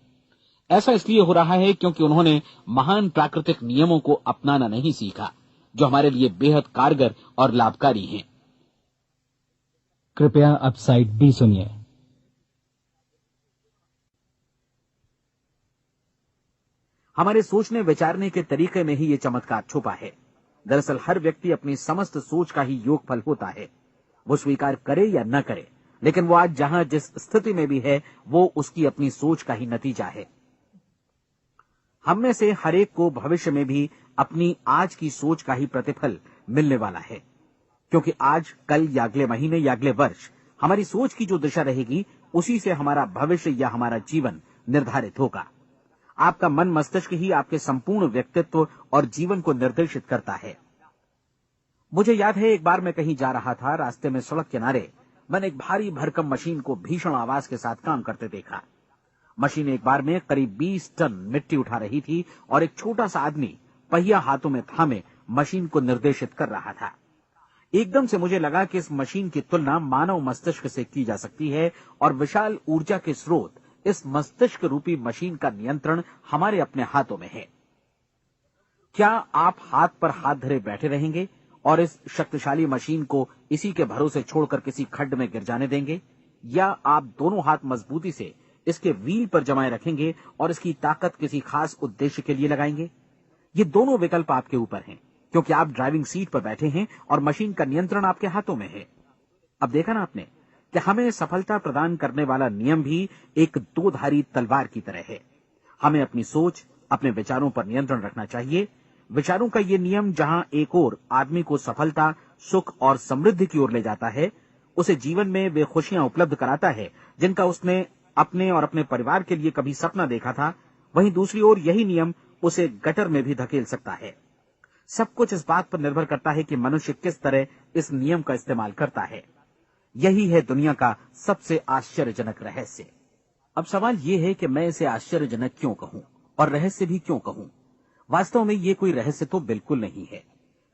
ऐसा इसलिए हो रहा है क्योंकि उन्होंने महान प्राकृतिक नियमों को अपनाना नहीं सीखा, जो हमारे लिए बेहद कारगर और लाभकारी हैं। कृपया अब साइड बी सुनिए। हमारे सोचने विचारने के तरीके में ही ये चमत्कार छुपा है। दरअसल हर व्यक्ति अपनी समस्त सोच का ही योगफल होता है। वो स्वीकार करे या न करे, लेकिन वो आज जहां जिस स्थिति में भी है, वो उसकी अपनी सोच का ही नतीजा है। हम में से हर एक को भविष्य में भी अपनी आज की सोच का ही प्रतिफल मिलने वाला है, क्योंकि आज, कल या अगले महीने या अगले वर्ष हमारी सोच की जो दिशा रहेगी, उसी से हमारा भविष्य या हमारा जीवन निर्धारित होगा। आपका मन मस्तिष्क ही आपके संपूर्ण व्यक्तित्व और जीवन को निर्देशित करता है। मुझे याद है, एक बार मैं कहीं जा रहा था, रास्ते में सड़क किनारे मैंने एक भारी भरकम मशीन को भीषण आवाज के साथ काम करते देखा। मशीन एक बार में करीब 20 टन मिट्टी उठा रही थी और एक छोटा सा आदमी पहिया हाथों में थामे मशीन को निर्देशित कर रहा था। एकदम से मुझे लगा कि इस मशीन की तुलना मानव मस्तिष्क से की जा सकती है और विशाल ऊर्जा के स्रोत इस मस्तिष्क रूपी मशीन का नियंत्रण हमारे अपने हाथों में है। क्या आप हाथ पर हाथ धरे बैठे रहेंगे और इस शक्तिशाली मशीन को इसी के भरोसे छोड़कर किसी खड्ड में गिर जाने देंगे, या आप दोनों हाथ मजबूती से इसके व्हील पर जमाए रखेंगे और इसकी ताकत किसी खास उद्देश्य के लिए लगाएंगे? ये दोनों विकल्प आपके ऊपर हैं, क्योंकि आप ड्राइविंग सीट पर बैठे हैं और मशीन का नियंत्रण आपके हाथों में है। अब देखा ना आपने कि हमें सफलता प्रदान करने वाला नियम भी एक दो-धारी तलवार की तरह है। हमें अपनी सोच, अपने विचारों पर नियंत्रण रखना चाहिए। विचारों का ये नियम जहां एक ओर आदमी को सफलता, सुख और समृद्धि की ओर ले जाता है, उसे जीवन में वे खुशियां उपलब्ध कराता है जिनका उसने अपने और अपने परिवार के लिए कभी सपना देखा था, वहीं दूसरी ओर यही नियम उसे गटर में भी धकेल सकता है। सब कुछ इस बात पर निर्भर करता है कि मनुष्य किस तरह इस नियम का इस्तेमाल करता है। यही है दुनिया का सबसे आश्चर्यजनक रहस्य। अब सवाल यह है कि मैं इसे आश्चर्यजनक क्यों कहूं और रहस्य भी क्यों कहूं? वास्तव में ये कोई रहस्य तो बिल्कुल नहीं है।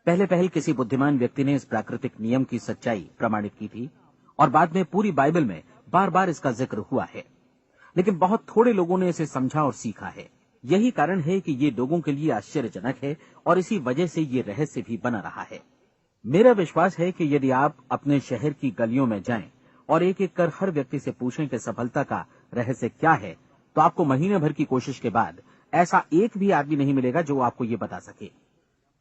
पहले किसी बुद्धिमान व्यक्ति ने इस प्राकृतिक नियम की सच्चाई प्रमाणित की थी और बाद में पूरी बाइबल में बार बार इसका जिक्र हुआ है, लेकिन बहुत थोड़े लोगों ने इसे समझा और सीखा है। यही कारण है कि ये लोगों के लिए आश्चर्यजनक है और इसी वजह से ये रहस्य भी बना रहा है। मेरा विश्वास है कि यदि आप अपने शहर की गलियों में जाएं और एक एक कर हर व्यक्ति से पूछें कि सफलता का रहस्य क्या है, तो आपको महीने भर की कोशिश के बाद ऐसा एक भी आदमी नहीं मिलेगा जो आपको ये बता सके।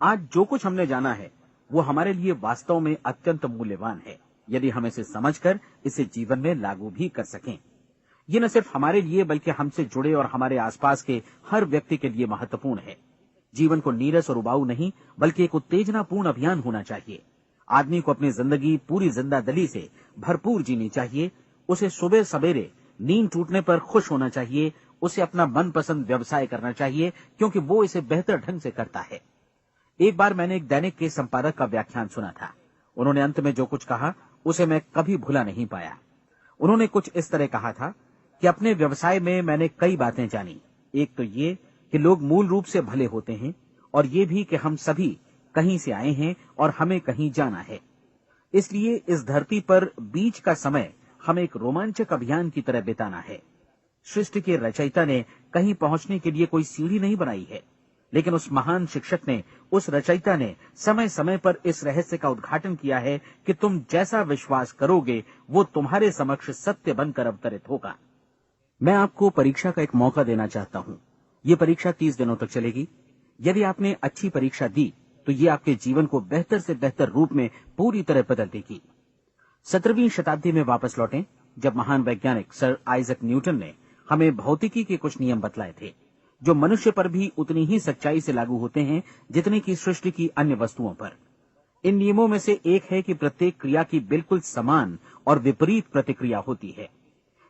आज जो कुछ हमने जाना है वो हमारे लिए वास्तव में अत्यंत मूल्यवान है, यदि हम इसे समझकर इसे जीवन में लागू भी कर सकें। ये न सिर्फ हमारे लिए बल्कि हमसे जुड़े और हमारे आसपास के हर व्यक्ति के लिए महत्वपूर्ण है। जीवन को नीरस और उबाऊ नहीं बल्कि एक उत्तेजनापूर्ण अभियान होना चाहिए। आदमी को अपनी जिंदगी पूरी जिंदादिली से भरपूर जीनी चाहिए। उसे सुबह सवेरे नींद टूटने पर खुश होना चाहिए। उसे अपना मनपसंद व्यवसाय करना चाहिए क्योंकि वो इसे बेहतर ढंग से करता है। एक बार मैंने एक दैनिक के संपादक का व्याख्यान सुना था। उन्होंने अंत में जो कुछ कहा उसे मैं कभी भुला नहीं पाया। उन्होंने कुछ इस तरह कहा था कि अपने व्यवसाय में मैंने कई बातें जानी। एक तो ये कि लोग मूल रूप से भले होते हैं और ये भी कि हम सभी कहीं से आए हैं और हमें कहीं जाना है। इसलिए इस धरती पर बीच का समय हमें एक रोमांचक अभियान की तरह बिताना है। सृष्टि के रचयिता ने कहीं पहुंचने के लिए कोई सीढ़ी नहीं बनाई है, लेकिन उस महान शिक्षक ने, उस रचयिता ने समय समय पर इस रहस्य का उद्घाटन किया है कि तुम जैसा विश्वास करोगे वो तुम्हारे समक्ष सत्य बनकर अवतरित होगा। मैं आपको परीक्षा का एक मौका देना चाहता हूं। ये परीक्षा 30 दिनों तक चलेगी। यदि आपने अच्छी परीक्षा दी तो ये आपके जीवन को बेहतर से बेहतर रूप में पूरी तरह बदल देगी। 17वीं शताब्दी में वापस लौटें, जब महान वैज्ञानिक सर आइजक न्यूटन ने हमें भौतिकी के कुछ नियम बतलाए थे, जो मनुष्य पर भी उतनी ही सच्चाई से लागू होते हैं जितनी की सृष्टि की अन्य वस्तुओं पर। इन नियमों में से एक है कि प्रत्येक क्रिया की बिल्कुल समान और विपरीत प्रतिक्रिया होती है।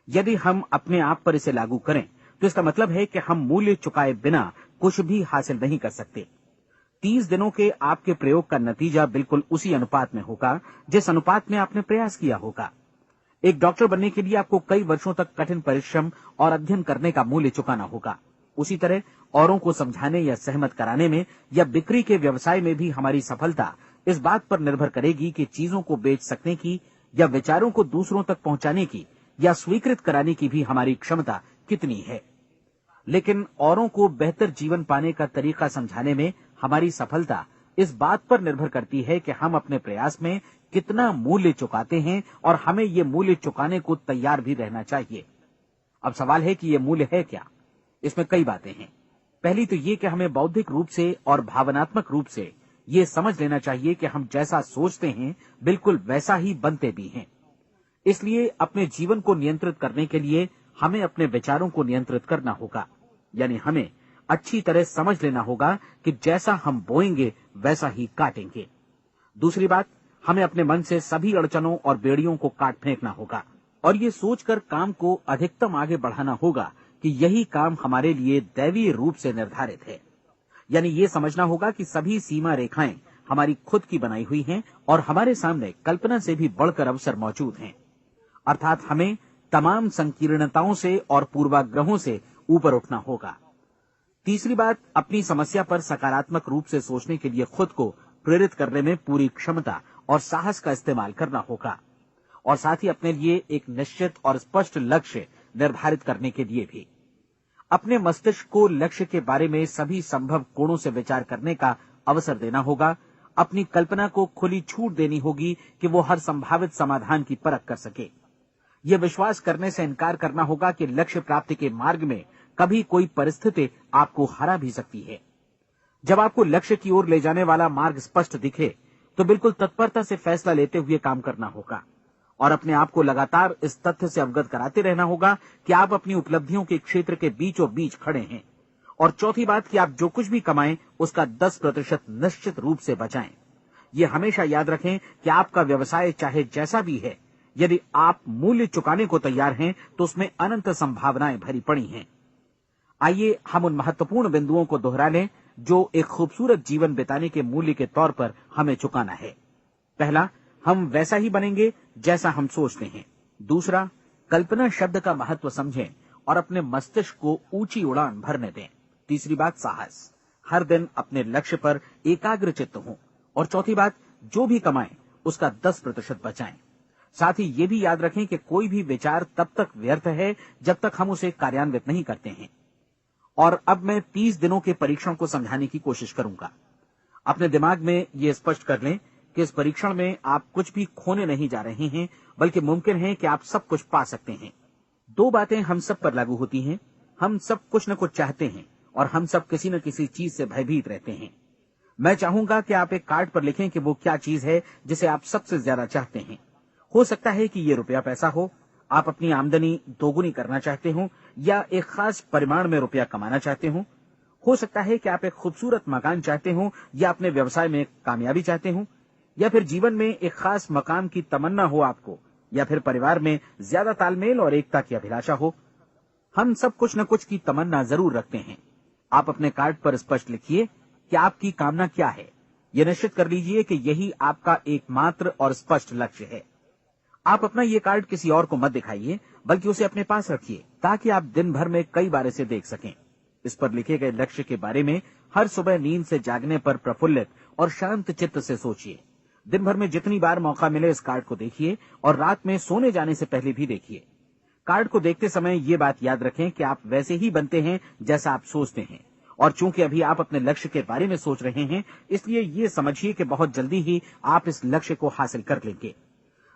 यदि हम अपने आप पर इसे लागू करें तो इसका मतलब है कि हम मूल्य चुकाए बिना कुछ भी हासिल नहीं कर सकते। 30 दिनों के आपके प्रयोग का नतीजा बिल्कुल उसी अनुपात में होगा जिस अनुपात में आपने प्रयास किया होगा। एक डॉक्टर बनने के लिए आपको कई वर्षों तक कठिन परिश्रम और अध्ययन करने का मूल्य चुकाना होगा। उसी तरह औरों को समझाने या सहमत कराने में या बिक्री के व्यवसाय में भी हमारी सफलता इस बात पर निर्भर करेगी कि चीजों को बेच सकने की या विचारों को दूसरों तक पहुंचाने की या स्वीकृत कराने की भी हमारी क्षमता कितनी है। लेकिन औरों को बेहतर जीवन पाने का तरीका समझाने में हमारी सफलता इस बात पर निर्भर करती है कि हम अपने प्रयास में कितना मूल्य चुकाते हैं और हमें ये मूल्य चुकाने को तैयार भी रहना चाहिए। अब सवाल है कि ये मूल्य है क्या? इसमें कई बातें हैं। पहली तो ये कि हमें बौद्धिक रूप से और भावनात्मक रूप से ये समझ लेना चाहिए कि हम जैसा सोचते हैं बिल्कुल वैसा ही बनते भी हैं। इसलिए अपने जीवन को नियंत्रित करने के लिए हमें अपने विचारों को नियंत्रित करना होगा। यानी हमें अच्छी तरह समझ लेना होगा कि जैसा हम बोएंगे वैसा ही काटेंगे। दूसरी बात, हमें अपने मन से सभी अड़चनों और बेड़ियों को काट फेंकना होगा और ये सोचकर काम को अधिकतम आगे बढ़ाना होगा कि यही काम हमारे लिए दैवीय रूप से निर्धारित है। यानी ये समझना होगा कि सभी सीमा रेखाएं हमारी खुद की बनाई हुई हैं और हमारे सामने कल्पना से भी बढ़कर अवसर मौजूद हैं। अर्थात हमें तमाम संकीर्णताओं से और पूर्वाग्रहों से ऊपर उठना होगा। तीसरी बात, अपनी समस्या पर सकारात्मक रूप से सोचने के लिए खुद को प्रेरित करने में पूरी क्षमता और साहस का इस्तेमाल करना होगा और साथ ही अपने लिए एक निश्चित और स्पष्ट लक्ष्य निर्धारित करने के लिए भी। अपने मस्तिष्क को लक्ष्य के बारे में सभी संभव कोणों से विचार करने का अवसर देना होगा। अपनी कल्पना को खुली छूट देनी होगी कि वो हर संभावित समाधान की परख कर सके। यह विश्वास करने से इनकार करना होगा कि लक्ष्य प्राप्ति के मार्ग में कभी कोई परिस्थिति आपको हरा भी सकती है। जब आपको लक्ष्य की ओर ले जाने वाला मार्ग स्पष्ट दिखे तो बिल्कुल तत्परता से फैसला लेते हुए काम करना होगा और अपने आप को लगातार इस तथ्य से अवगत कराते रहना होगा कि आप अपनी उपलब्धियों के क्षेत्र के बीचों बीच खड़े हैं। और चौथी बात कि आप जो कुछ भी कमाएं उसका 10% निश्चित रूप से बचाएं। ये हमेशा याद रखें कि आपका व्यवसाय चाहे जैसा भी है, यदि आप मूल्य चुकाने को तैयार हैं तो उसमें अनंत संभावनाएं भरी पड़ी हैं। आइए हम उन महत्वपूर्ण बिंदुओं को दोहरा लें जो एक खूबसूरत जीवन बिताने के मूल्य के तौर पर हमें चुकाना है। पहला, हम वैसा ही बनेंगे जैसा हम सोचते हैं। दूसरा, कल्पना शब्द का महत्व समझें और अपने मस्तिष्क को ऊंची उड़ान भरने दें। तीसरी बात, साहस, हर दिन अपने लक्ष्य पर एकाग्र चित्त हों। और चौथी बात, जो भी कमाएं उसका 10% बचाएं। साथ ही ये भी याद रखें कि कोई भी विचार तब तक व्यर्थ है जब तक हम उसे कार्यान्वित नहीं करते हैं। और अब मैं 30 दिनों के परीक्षण को समझाने की कोशिश करूंगा। अपने दिमाग में ये स्पष्ट कर लें कि इस परीक्षण में आप कुछ भी खोने नहीं जा रहे हैं, बल्कि मुमकिन है कि आप सब कुछ पा सकते हैं। 2 बातें हम सब पर लागू होती हैं। हम सब कुछ न कुछ चाहते हैं और हम सब किसी न किसी चीज से भयभीत रहते हैं। मैं चाहूंगा कि आप एक कार्ड पर लिखें कि वो क्या चीज है जिसे आप सबसे ज्यादा चाहते हैं। हो सकता है कि ये रुपया पैसा हो, आप अपनी आमदनी दोगुनी करना चाहते हो, या एक खास परिमाण में रुपया कमाना चाहते हो सकता है कि आप एक खूबसूरत मकान चाहते हो, या अपने व्यवसाय में कामयाबी चाहते हो, या फिर जीवन में एक खास मकाम की तमन्ना हो आपको, या फिर परिवार में ज्यादा तालमेल और एकता की अभिलाषा हो। हम सब कुछ न कुछ की तमन्ना जरूर रखते हैं। आप अपने कार्ड पर स्पष्ट लिखिए कि आपकी कामना क्या है। यह निश्चित कर लीजिए कि यही आपका एकमात्र और स्पष्ट लक्ष्य है। आप अपना ये कार्ड किसी और को मत दिखाइए, बल्कि उसे अपने पास रखिए, ताकि आप दिन भर में कई बार इसे देख सकें। इस पर लिखे गए लक्ष्य के बारे में हर सुबह नींद से जागने पर प्रफुल्लित और शांत चित्त से सोचिए। दिन भर में जितनी बार मौका मिले इस कार्ड को देखिए, और रात में सोने जाने से पहले भी देखिए। कार्ड को देखते समय ये बात याद रखें कि आप वैसे ही बनते हैं जैसा आप सोचते हैं, और चूंकि अभी आप अपने लक्ष्य के बारे में सोच रहे हैं, इसलिए ये समझिए कि बहुत जल्दी ही आप इस लक्ष्य को हासिल कर लेंगे।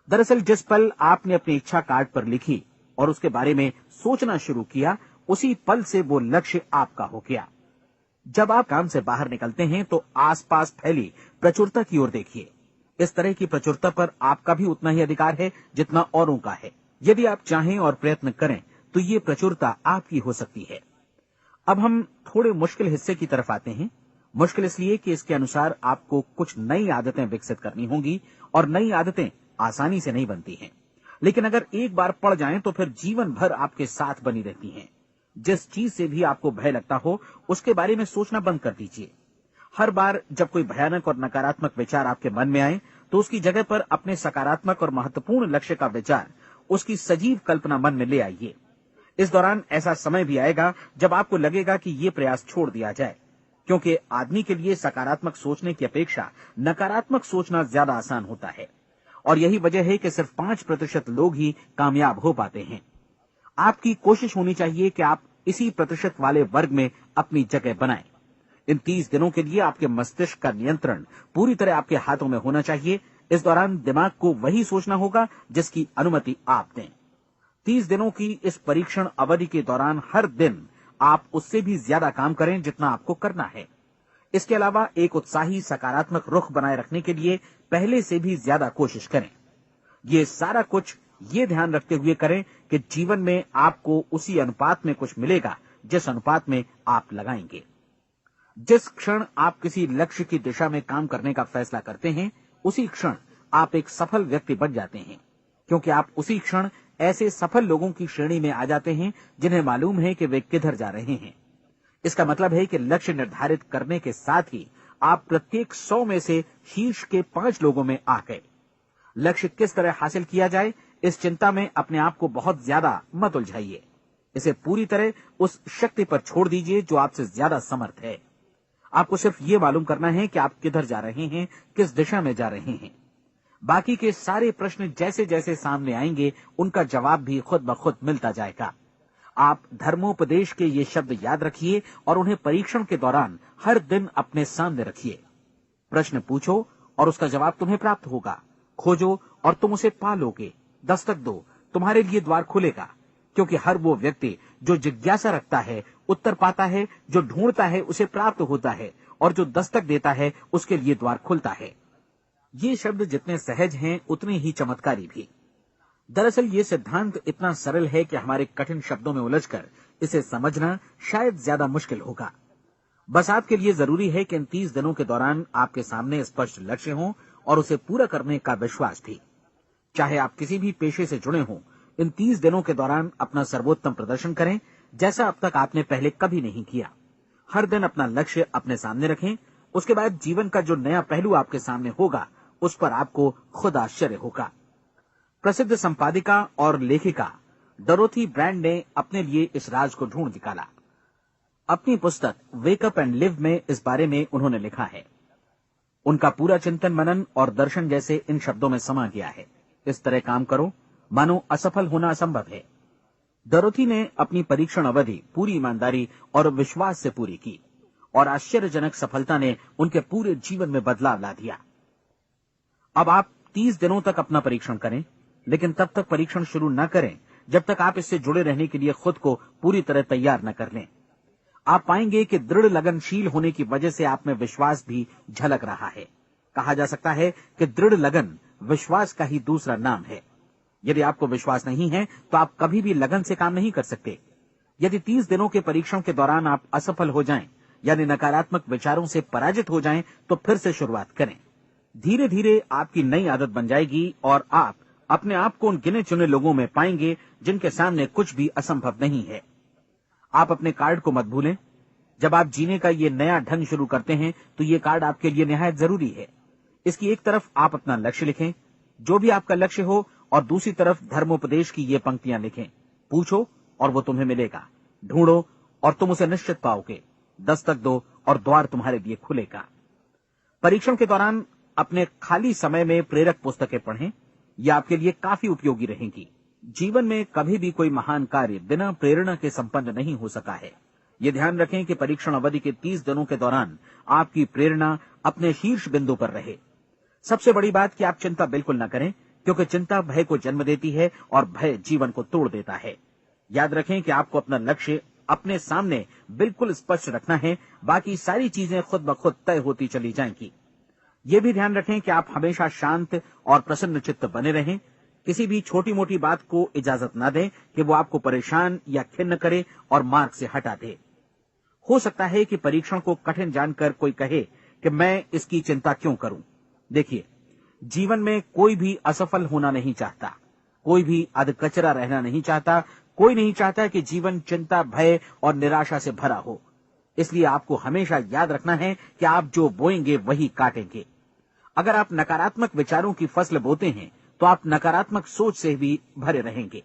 दरअसल जिस पल आपने अपनी इच्छा कार्ड पर लिखी और उसके बारे में सोचना शुरू किया, उसी पल से वो लक्ष्य आपका हो गया। जब आप काम से बाहर निकलते हैं तो आसपास फैली प्रचुरता की ओर देखिए। इस तरह की प्रचुरता पर आपका भी उतना ही अधिकार है जितना औरों का है। यदि आप चाहें और प्रयत्न करें तो ये प्रचुरता आपकी हो सकती है। अब हम थोड़े मुश्किल हिस्से की तरफ आते हैं। मुश्किल इसलिए कि इसके अनुसार आपको कुछ नई आदतें विकसित करनी होंगी, और नई आदतें आसानी से नहीं बनती हैं, लेकिन अगर एक बार पड़ जाएं तो फिर जीवन भर आपके साथ बनी रहती हैं। जिस चीज से भी आपको भय लगता हो, उसके बारे में सोचना बंद कर दीजिए। हर बार जब कोई भयानक और नकारात्मक विचार आपके मन में आए, तो उसकी जगह पर अपने सकारात्मक और महत्वपूर्ण लक्ष्य का विचार, उसकी सजीव कल्पना मन में ले आइए। इस दौरान ऐसा समय भी आएगा जब आपको लगेगा कि ये प्रयास छोड़ दिया जाए, क्योंकि आदमी के लिए सकारात्मक सोचने की अपेक्षा नकारात्मक सोचना ज्यादा आसान होता है, और यही वजह है कि सिर्फ 5% लोग ही कामयाब हो पाते हैं। आपकी कोशिश होनी चाहिए कि आप इसी प्रतिशत वाले वर्ग में अपनी जगह बनाएं। इन 30 दिनों के लिए आपके मस्तिष्क का नियंत्रण पूरी तरह आपके हाथों में होना चाहिए। इस दौरान दिमाग को वही सोचना होगा जिसकी अनुमति आप दें। 30 दिनों की इस परीक्षण अवधि के दौरान हर दिन आप उससे भी ज्यादा काम करें जितना आपको करना है। इसके अलावा एक उत्साही सकारात्मक रुख बनाए रखने के लिए पहले से भी ज्यादा कोशिश करें। ये सारा कुछ ये ध्यान रखते हुए करें कि जीवन में आपको उसी अनुपात में कुछ मिलेगा जिस अनुपात में आप लगाएंगे। जिस क्षण आप किसी लक्ष्य की दिशा में काम करने का फैसला करते हैं, उसी क्षण आप एक सफल व्यक्ति बन जाते हैं, क्योंकि आप उसी क्षण ऐसे सफल लोगों की श्रेणी में आ जाते हैं जिन्हें मालूम है कि वे किधर जा रहे हैं। इसका मतलब है कि लक्ष्य निर्धारित करने के साथ ही आप प्रत्येक 100 में से शीर्ष के 5 लोगों में आ गए। लक्ष्य किस तरह हासिल किया जाए, इस चिंता में अपने आप को बहुत ज्यादा मत उलझाइए। इसे पूरी तरह उस शक्ति पर छोड़ दीजिए जो आपसे ज्यादा समर्थ है। आपको सिर्फ ये मालूम करना है कि आप किधर जा रहे हैं, किस दिशा में जा रहे हैं। बाकी के सारे प्रश्न जैसे जैसे सामने आएंगे, उनका जवाब भी खुद ब खुद मिलता जाएगा। आप धर्मोपदेश के ये शब्द याद रखिए और उन्हें परीक्षण के दौरान हर दिन अपने सामने रखिए। प्रश्न पूछो और उसका जवाब तुम्हें प्राप्त होगा। खोजो और तुम उसे पा लोगे। दस्तक दो, तुम्हारे लिए द्वार खुलेगा, क्योंकि हर वो व्यक्ति जो जिज्ञासा रखता है उत्तर पाता है, जो ढूंढता है उसे प्राप्त होता है, और जो दस्तक देता है उसके लिए द्वार खुलता है। ये शब्द जितने सहज हैं उतने ही चमत्कारी भी। दरअसल ये सिद्धांत इतना सरल है कि हमारे कठिन शब्दों में उलझकर इसे समझना शायद ज्यादा मुश्किल होगा। बस आपके लिए जरूरी है कि इन 30 दिनों के दौरान आपके सामने स्पष्ट लक्ष्य हो और उसे पूरा करने का विश्वास भी। चाहे आप किसी भी पेशे से जुड़े हों, इन 30 दिनों के दौरान अपना सर्वोत्तम प्रदर्शन करें, जैसा अब तक आपने पहले कभी नहीं किया। हर दिन अपना लक्ष्य अपने सामने रखें। उसके बाद जीवन का जो नया पहलू आपके सामने होगा, उस पर आपको खुद आश्चर्य होगा। प्रसिद्ध संपादिका और लेखिका डोरोथी ब्रैंड ने अपने लिए इस राज को ढूंढ निकाला। अपनी पुस्तक वेक अप एंड लिव में इस बारे में उन्होंने लिखा है। उनका पूरा चिंतन मनन और दर्शन जैसे इन शब्दों में समा गया है। इस तरह काम करो मानो असफल होना असंभव है। डोरोथी ने अपनी परीक्षण अवधि पूरी ईमानदारी और विश्वास से पूरी की और आश्चर्यजनक सफलता ने उनके पूरे जीवन में बदलाव ला दिया। अब आप 30 दिनों तक अपना परीक्षण करें, लेकिन तब तक परीक्षण शुरू न करें जब तक आप इससे जुड़े रहने के लिए खुद को पूरी तरह तैयार न कर लें। आप पाएंगे कि दृढ़ लगनशील होने की वजह से आप में विश्वास भी झलक रहा है। कहा जा सकता है कि दृढ़ लगन विश्वास का ही दूसरा नाम है। यदि आपको विश्वास नहीं है तो आप कभी भी लगन से काम नहीं कर सकते। यदि 30 दिनों के परीक्षण के दौरान आप असफल हो जाएं, यानी नकारात्मक विचारों से पराजित हो जाएं, तो फिर से शुरुआत करें। धीरे धीरे आपकी नई आदत बन जाएगी और आप अपने आप को उन गिने चुने लोगों में पाएंगे जिनके सामने कुछ भी असंभव नहीं है। आप अपने कार्ड को मत भूलें। जब आप जीने का ये नया ढंग शुरू करते हैं तो ये कार्ड आपके लिए निहायत जरूरी है। इसकी एक तरफ आप अपना लक्ष्य लिखें, जो भी आपका लक्ष्य हो, और दूसरी तरफ धर्मोपदेश की ये पंक्तियां लिखें। पूछो और वो तुम्हें मिलेगा, ढूंढो और तुम उसे निश्चित पाओगे, दस्तक दो और द्वार तुम्हारे लिए खुलेगा। परीक्षण के दौरान अपने खाली समय में प्रेरक पुस्तकें पढ़ें। ये आपके लिए काफी उपयोगी रहेंगी। जीवन में कभी भी कोई महान कार्य बिना प्रेरणा के संपन्न नहीं हो सका है। ये ध्यान रखें कि परीक्षण अवधि के 30 दिनों के दौरान आपकी प्रेरणा अपने शीर्ष बिंदु पर रहे। सबसे बड़ी बात कि आप चिंता बिल्कुल न करें, क्योंकि चिंता भय को जन्म देती है और भय जीवन को तोड़ देता है। याद रखें कि आपको अपना लक्ष्य अपने सामने बिल्कुल स्पष्ट रखना है, बाकी सारी चीजें खुद ब खुद तय होती चली जाएंगी। ये भी ध्यान रखें कि आप हमेशा शांत और प्रसन्न चित्त बने रहें। किसी भी छोटी मोटी बात को इजाजत न दें कि वो आपको परेशान या खिन्न करे और मार्ग से हटा दे। हो सकता है कि परीक्षण को कठिन जानकर कोई कहे कि मैं इसकी चिंता क्यों करूं। देखिए, जीवन में कोई भी असफल होना नहीं चाहता, कोई भी अधकचरा रहना नहीं चाहता, कोई नहीं चाहता कि जीवन चिंता, भय और निराशा से भरा हो। इसलिए आपको हमेशा याद रखना है कि आप जो बोएंगे वही काटेंगे। अगर आप नकारात्मक विचारों की फसल बोते हैं तो आप नकारात्मक सोच से भी भरे रहेंगे,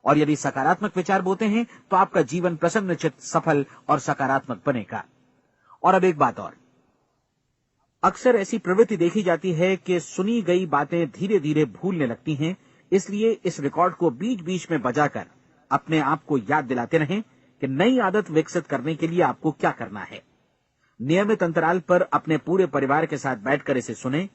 और यदि सकारात्मक विचार बोते हैं तो आपका जीवन प्रसन्नचित्त, सफल और सकारात्मक बनेगा। और अब एक बात और, अक्सर ऐसी प्रवृत्ति देखी जाती है कि सुनी गई बातें धीरे धीरे भूलने लगती हैं। इसलिए इस रिकॉर्ड को बीच बीच में बजाकर अपने आप को याद दिलाते रहें कि नई आदत विकसित करने के लिए आपको क्या करना है। नियमित अंतराल पर अपने पूरे परिवार के साथ बैठकर इसे सुनें।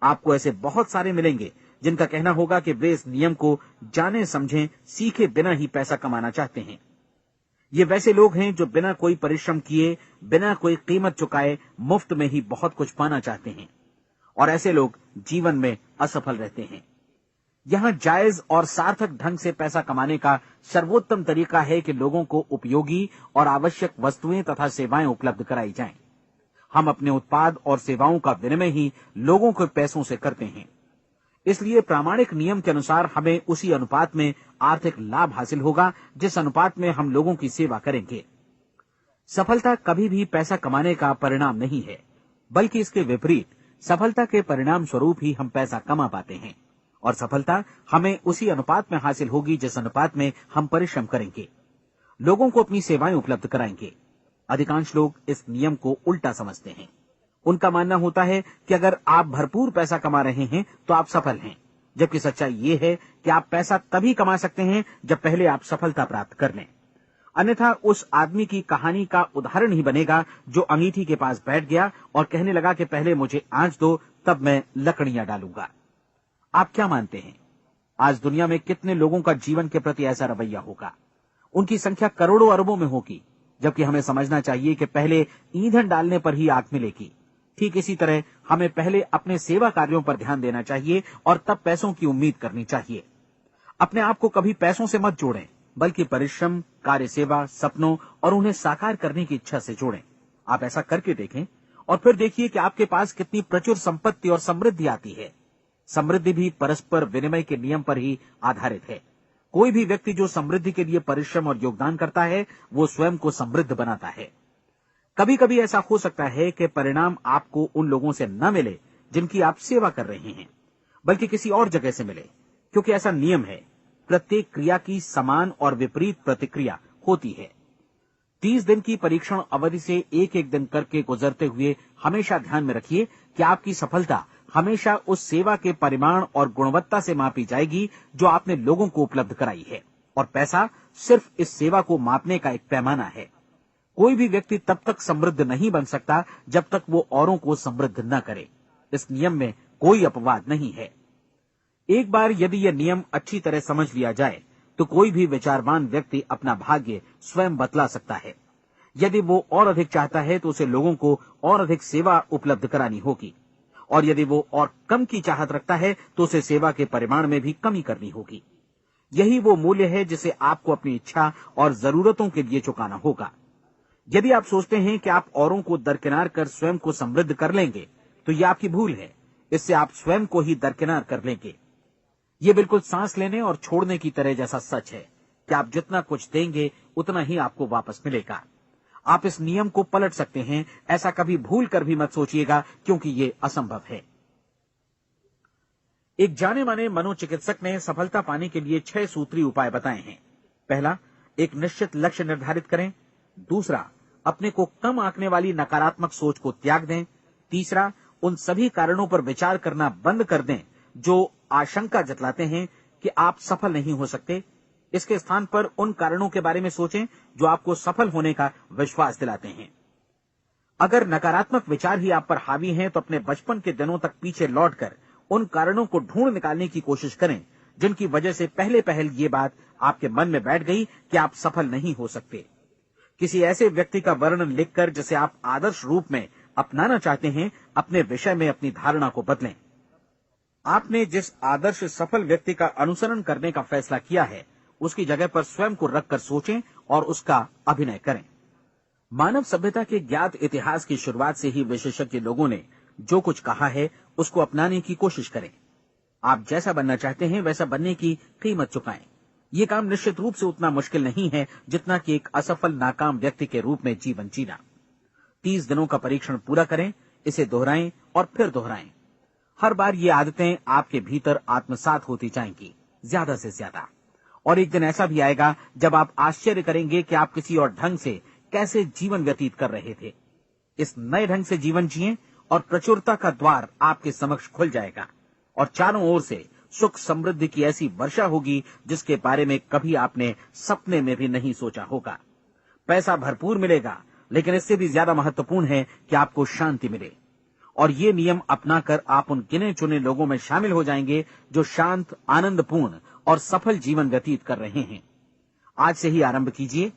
आपको ऐसे बहुत सारे मिलेंगे जिनका कहना होगा कि वे इस नियम को जाने समझें सीखे बिना ही पैसा कमाना चाहते हैं। ये वैसे लोग हैं जो बिना कोई परिश्रम किए, बिना कोई कीमत चुकाए मुफ्त में ही बहुत कुछ पाना चाहते हैं, और ऐसे लोग जीवन में असफल रहते हैं। यहां जायज और सार्थक ढंग से पैसा कमाने का सर्वोत्तम तरीका है कि लोगों को उपयोगी और आवश्यक वस्तुएं तथा सेवाएं उपलब्ध कराई जाएं। हम अपने उत्पाद और सेवाओं का विनिमय ही लोगों के पैसों से करते हैं। इसलिए प्रामाणिक नियम के अनुसार हमें उसी अनुपात में आर्थिक लाभ हासिल होगा जिस अनुपात में हम लोगों की सेवा करेंगे। सफलता कभी भी पैसा कमाने का परिणाम नहीं है, बल्कि इसके विपरीत सफलता के परिणाम स्वरूप ही हम पैसा कमा पाते हैं, और सफलता हमें उसी अनुपात में हासिल होगी जिस अनुपात में हम परिश्रम करेंगे, लोगों को अपनी सेवाएं उपलब्ध कराएंगे। अधिकांश लोग इस नियम को उल्टा समझते हैं। उनका मानना होता है कि अगर आप भरपूर पैसा कमा रहे हैं तो आप सफल हैं, जबकि सच्चाई ये है कि आप पैसा तभी कमा सकते हैं जब पहले आप सफलता प्राप्त कर लें। अन्यथा उस आदमी की कहानी का उदाहरण ही बनेगा जो अंगीठी के पास बैठ गया और कहने लगा कि पहले मुझे आंच दो, तब मैं लकड़ियां डालूंगा। आप क्या मानते हैं, आज दुनिया में कितने लोगों का जीवन के प्रति ऐसा रवैया होगा? उनकी संख्या करोड़ों अरबों में होगी, जबकि हमें समझना चाहिए कि पहले ईंधन डालने पर ही आग मिलेगी। ठीक इसी तरह हमें पहले अपने सेवा कार्यों पर ध्यान देना चाहिए और तब पैसों की उम्मीद करनी चाहिए। अपने आप को कभी पैसों से मत जोड़ें, बल्कि परिश्रम, कार्य सेवा, सपनों और उन्हें साकार करने की इच्छा से जोड़ें। आप ऐसा करके देखें और फिर देखिए कि आपके पास कितनी प्रचुर संपत्ति और समृद्धि आती है। समृद्धि भी परस्पर विनिमय के नियम पर ही आधारित है। कोई भी व्यक्ति जो समृद्धि के लिए परिश्रम और योगदान करता है, वो स्वयं को समृद्ध बनाता है। कभी कभी ऐसा हो सकता है कि परिणाम आपको उन लोगों से न मिले जिनकी आप सेवा कर रहे हैं, बल्कि किसी और जगह से मिले, क्योंकि ऐसा नियम है, प्रत्येक क्रिया की समान और विपरीत प्रतिक्रिया होती है। 30 दिन की परीक्षण अवधि से एक एक दिन करके गुजरते हुए हमेशा ध्यान में रखिए कि आपकी सफलता हमेशा उस सेवा के परिमाण और गुणवत्ता से मापी जाएगी जो आपने लोगों को उपलब्ध कराई है, और पैसा सिर्फ इस सेवा को मापने का एक पैमाना है। कोई भी व्यक्ति तब तक समृद्ध नहीं बन सकता जब तक वो औरों को समृद्ध न करे। इस नियम में कोई अपवाद नहीं है। एक बार यदि यह नियम अच्छी तरह समझ लिया जाए तो कोई भी विचारवान व्यक्ति अपना भाग्य स्वयं बतला सकता है। यदि वो और अधिक चाहता है तो उसे लोगों को और अधिक सेवा उपलब्ध करानी होगी, और यदि वो और कम की चाहत रखता है तो उसे सेवा के परिमाण में भी कमी करनी होगी। यही वो मूल्य है जिसे आपको अपनी इच्छा और जरूरतों के लिए चुकाना होगा। यदि आप सोचते हैं कि आप औरों को दरकिनार कर स्वयं को समृद्ध कर लेंगे तो यह आपकी भूल है। इससे आप स्वयं को ही दरकिनार कर लेंगे। ये बिल्कुल सांस लेने और छोड़ने की तरह जैसा सच है कि आप जितना कुछ देंगे उतना ही आपको वापस मिलेगा। आप इस नियम को पलट सकते हैं, ऐसा कभी भूल कर भी मत सोचिएगा, क्योंकि ये असंभव है। एक जाने माने मनोचिकित्सक ने सफलता पाने के लिए 6 सूत्री उपाय बताए हैं। पहला, एक निश्चित लक्ष्य निर्धारित करें। दूसरा, अपने को कम आंकने वाली नकारात्मक सोच को त्याग दें। तीसरा, उन सभी कारणों पर विचार करना बंद कर दें जो आशंका जतलाते हैं कि आप सफल नहीं हो सकते। इसके स्थान पर उन कारणों के बारे में सोचें जो आपको सफल होने का विश्वास दिलाते हैं। अगर नकारात्मक विचार ही आप पर हावी हैं तो अपने बचपन के दिनों तक पीछे लौटकर उन कारणों को ढूंढ निकालने की कोशिश करें जिनकी वजह से पहले पहल ये बात आपके मन में बैठ गई कि आप सफल नहीं हो सकते। किसी ऐसे व्यक्ति का वर्णन लिखकर जिसे आप आदर्श रूप में अपनाना चाहते हैं, अपने विषय में अपनी धारणा को बदलें। आपने जिस आदर्श सफल व्यक्ति का अनुसरण करने का फैसला किया है उसकी जगह पर स्वयं को रखकर सोचें और उसका अभिनय करें। मानव सभ्यता के ज्ञात इतिहास की शुरुआत से ही विशेषज्ञ लोगों ने जो कुछ कहा है उसको अपनाने की कोशिश करें। आप जैसा बनना चाहते हैं वैसा बनने की कीमत चुकाएं। ये काम निश्चित रूप से उतना मुश्किल नहीं है जितना कि एक असफल नाकाम व्यक्ति के रूप में जीवन जीना। 30 दिनों का परीक्षण पूरा करें, इसे दोहराएं और फिर दोहराएं। हर बार ये आदतें आपके भीतर आत्मसात होती जाएंगी, ज्यादा से ज्यादा। और एक दिन ऐसा भी आएगा जब आप आश्चर्य करेंगे कि आप किसी और ढंग से कैसे जीवन व्यतीत कर रहे थे। इस नए ढंग से जीवन जिएं और प्रचुरता का द्वार आपके समक्ष खुल जाएगा और चारों ओर से सुख समृद्धि की ऐसी वर्षा होगी जिसके बारे में कभी आपने सपने में भी नहीं सोचा होगा। पैसा भरपूर मिलेगा, लेकिन इससे भी ज्यादा महत्वपूर्ण है कि आपको शांति मिले। और ये नियम अपनाकर आप उन गिने चुने लोगों में शामिल हो जाएंगे जो शांत, आनंदपूर्ण और सफल जीवन व्यतीत कर रहे हैं। आज से ही आरंभ कीजिए।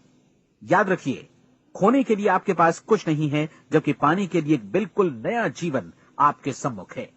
याद रखिए, खोने के लिए आपके पास कुछ नहीं है, जबकि पाने के लिए एक बिल्कुल नया जीवन आपके सम्मुख है।